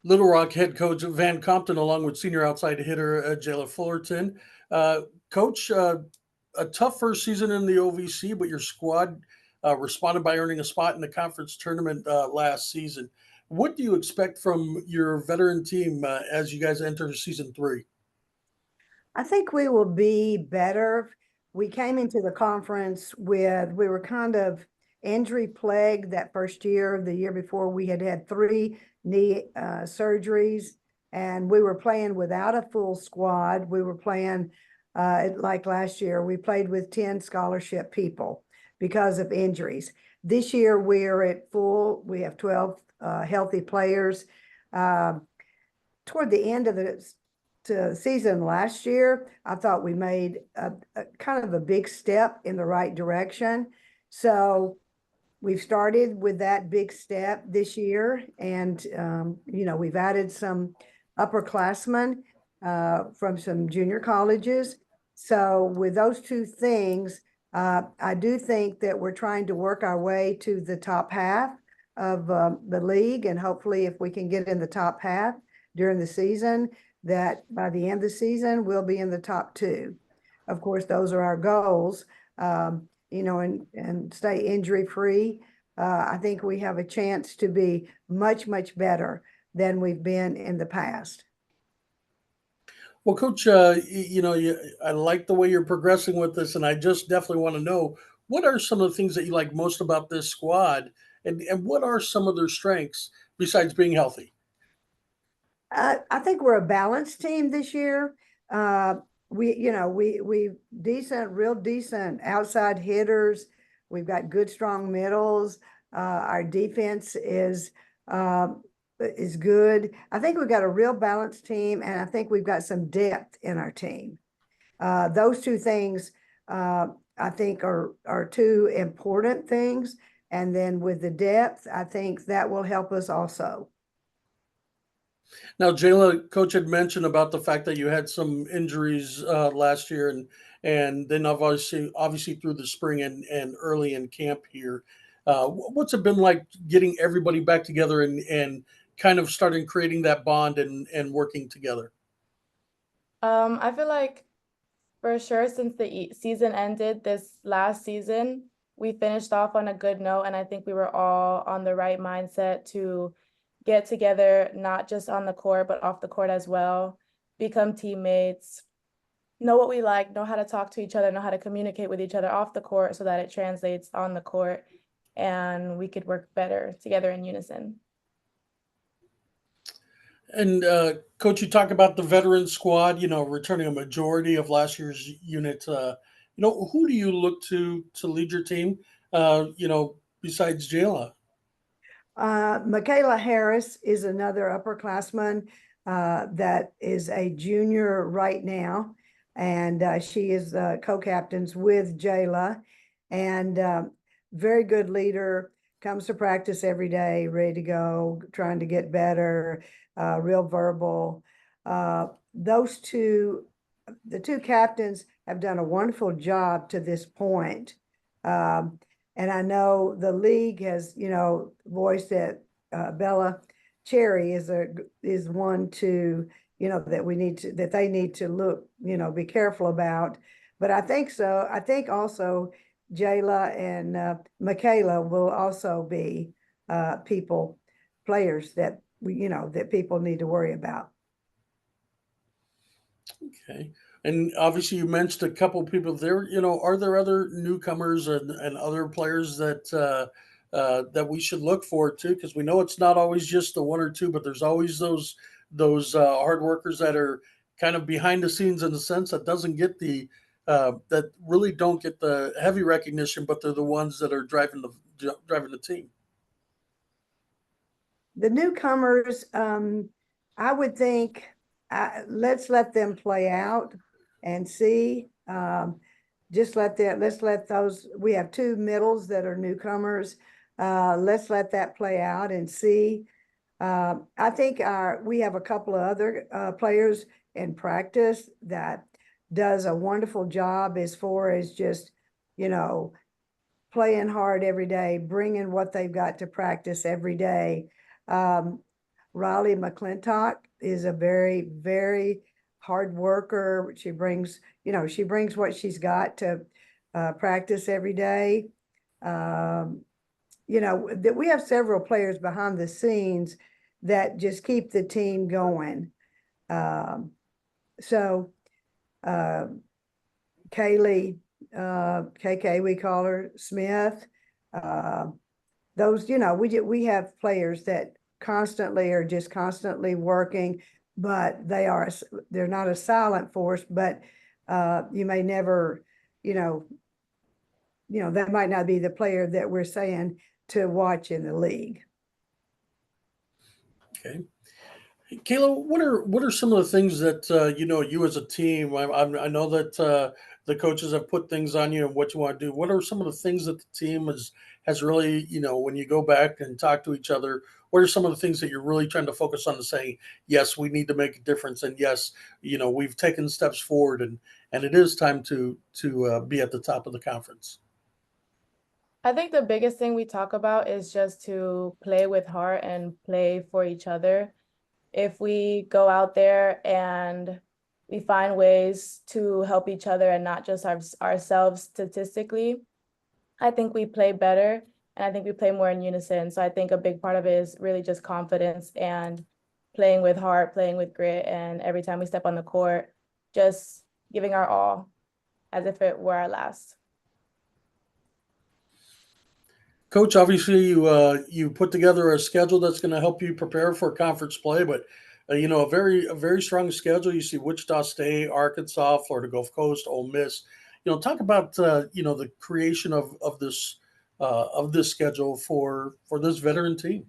Little Rock head coach Van Compton, along with senior outside hitter Jeila Fullerton. Uh, Coach, a tough first season in the OVC, but your squad responded by earning a spot in the conference tournament last season. What do you expect from your veteran team as you guys enter season three? I think we will be better. We came into the conference we were kind of injury plagued that first year. The year before, we had had three knee surgeries, and we were playing without a full squad. We were playing like last year, we played with 10 scholarship people because of injuries. This year, we're at full. We have 12 healthy players. Uh, Toward the end of the season last year, I thought we made a kind of a big step in the right direction. So we've started with that big step this year, and we've added some upperclassmen from some junior colleges. So with those two things, I do think that we're trying to work our way to the top half of the league, and hopefully, if we can get in the top half during the season, that by the end of the season, we'll be in the top two. Of course, those are our goals, and stay injury free. I think we have a chance to be much, much better than we've been in the past. Well, Coach, I like the way you're progressing with this, and I just definitely want to know what are some of the things that you like most about this squad, and what are some of their strengths besides being healthy? I think we're a balanced team this year. We decent, real decent outside hitters. We've got good, strong middles. Our defense is good. I think we've got a real balanced team, and I think we've got some depth in our team. Those two things, I think, are two important things. And then with the depth, I think that will help us also. Now, Jayla, Coach had mentioned about the fact that you had some injuries last year, and then obviously through the spring and early in camp here. What's it been like getting everybody back together and kind of starting creating that bond and working together? I feel like for sure since the season ended this last season, we finished off on a good note, and I think we were all on the right mindset to get together, not just on the court, but off the court as well, become teammates, know what we like, know how to talk to each other, know how to communicate with each other off the court so that it translates on the court and we could work better together in unison. And Coach, you talk about the veteran squad, returning a majority of last year's unit. Who do you look to lead your team? Besides Jayla. Michaela Harris is another upperclassman that is a junior right now, and she is co-captains with Jayla, and very good leader, comes to practice every day, ready to go, trying to get better, real verbal. Those two, the two captains have done a wonderful job to this point. And I know the league has, voiced that Bella Cherry is one to, that they need to look, be careful about. But I think so. I think also Jayla and Michaela will also be players that that people need to worry about. Okay. And obviously, you mentioned a couple of people there. Are there other newcomers and other players that we should look forward to? Because we know it's not always just the one or two, but there's always those hard workers that are kind of behind the scenes in the sense that doesn't get that really don't get the heavy recognition, but they're the ones that are driving the team. The newcomers, I would think, let's let them play out and see. Let's let those. We have two middles that are newcomers. Let's let that play out and see. I think we have a couple of other players in practice that does a wonderful job as far as just playing hard every day, bringing what they've got to practice every day. Riley McClintock is a very, very hard worker. She brings what she's got to practice every day. That we have several players behind the scenes that just keep the team going. So Kaylee, KK, we call her Smith. Those, we have players that are just constantly working, but they're not a silent force, but you may never, that might not be the player that we're saying to watch in the league. Okay. Kayla, what are some of the things that you as a team? I know that the coaches have put things on you and what you want to do. What are some of the things that the team has really, when you go back and talk to each other? What are some of the things that you're really trying to focus on to say, yes, we need to make a difference, and yes, we've taken steps forward, and it is time to be at the top of the conference. I think the biggest thing we talk about is just to play with heart and play for each other. If we go out there and we find ways to help each other and not just ourselves statistically, I think we play better, and I think we play more in unison. So I think a big part of it is really just confidence and playing with heart, playing with grit, and every time we step on the court, just giving our all as if it were our last. Coach, obviously you put together a schedule that's going to help you prepare for conference play, but a very strong schedule. You see Wichita State, Arkansas, Florida Gulf Coast, Ole Miss. Talk about the creation of this schedule for this veteran team.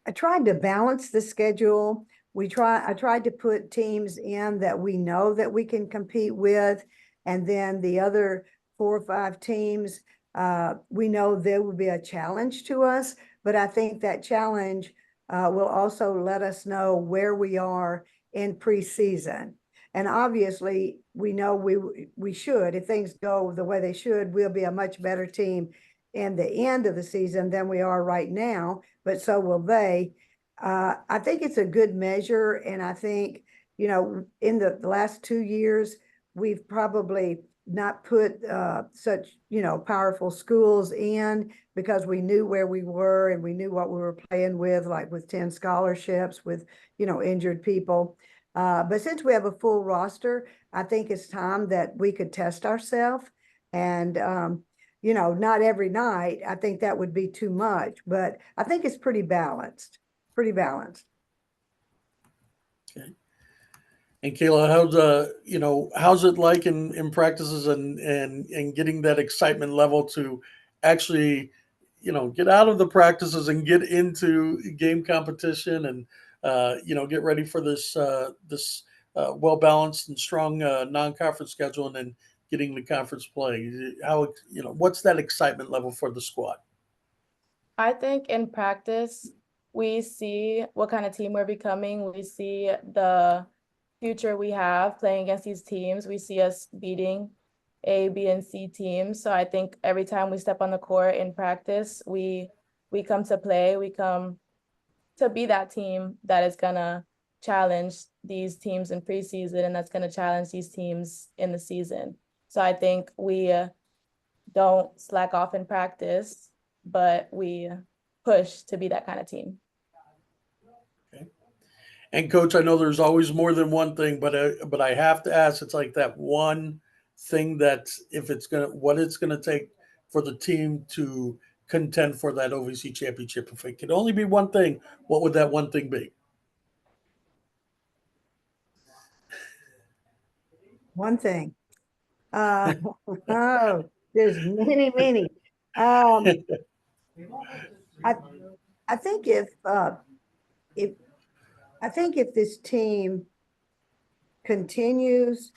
I tried to balance the schedule. I tried to put teams in that we know that we can compete with, and then the other 4 or 5 teams, we know there will be a challenge to us, but I think that challenge will also let us know where we are in preseason. And obviously, we know we should, if things go the way they should, we'll be a much better team in the end of the season than we are right now, but so will they. I think it's a good measure, and I think, in the last 2 years, we've probably not put such, powerful schools in because we knew where we were and we knew what we were playing with, like with 10 scholarships, with, injured people. But since we have a full roster, I think it's time that we could test ourselves. And, not every night. I think that would be too much, but I think it's pretty balanced. Pretty balanced. Okay. And Kayla, how's it like in practices and getting that excitement level to actually, get out of the practices and get into game competition and get ready for this well balanced and strong non-conference schedule, and then getting the conference play. How what's that excitement level for the squad? I think in practice, we see what kind of team we're becoming. We see the future we have playing against these teams. We see us beating A, B, and C teams. So I think every time we step on the court in practice, we come to play. We come to be that team that is gonna challenge these teams in preseason, and that's gonna challenge these teams in the season. So I think we don't slack off in practice, but we push to be that kind of team. Okay. And coach, I know there's always more than one thing, but I have to ask. It's like that one thing that what it's gonna take for the team to contend for that OVC championship. If it could only be one thing, what would that one thing be? One thing. Oh, there's many. Um, I I think if this team continues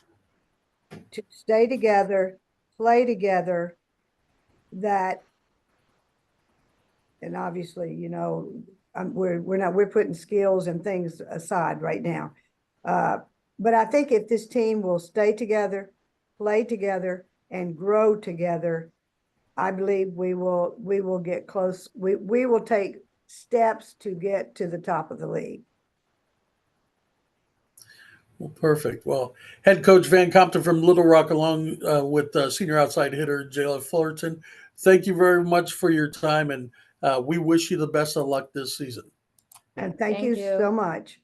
to stay together, play together, and obviously, we're putting skills and things aside right now. But I think if this team will stay together, play together, and grow together, I believe we will get close. We will take steps to get to the top of the league. Well, perfect. Well, head coach Van Compton from Little Rock, along with senior outside hitter Jeila Fullerton, thank you very much for your time, and we wish you the best of luck this season. And thank Thank you you. so much.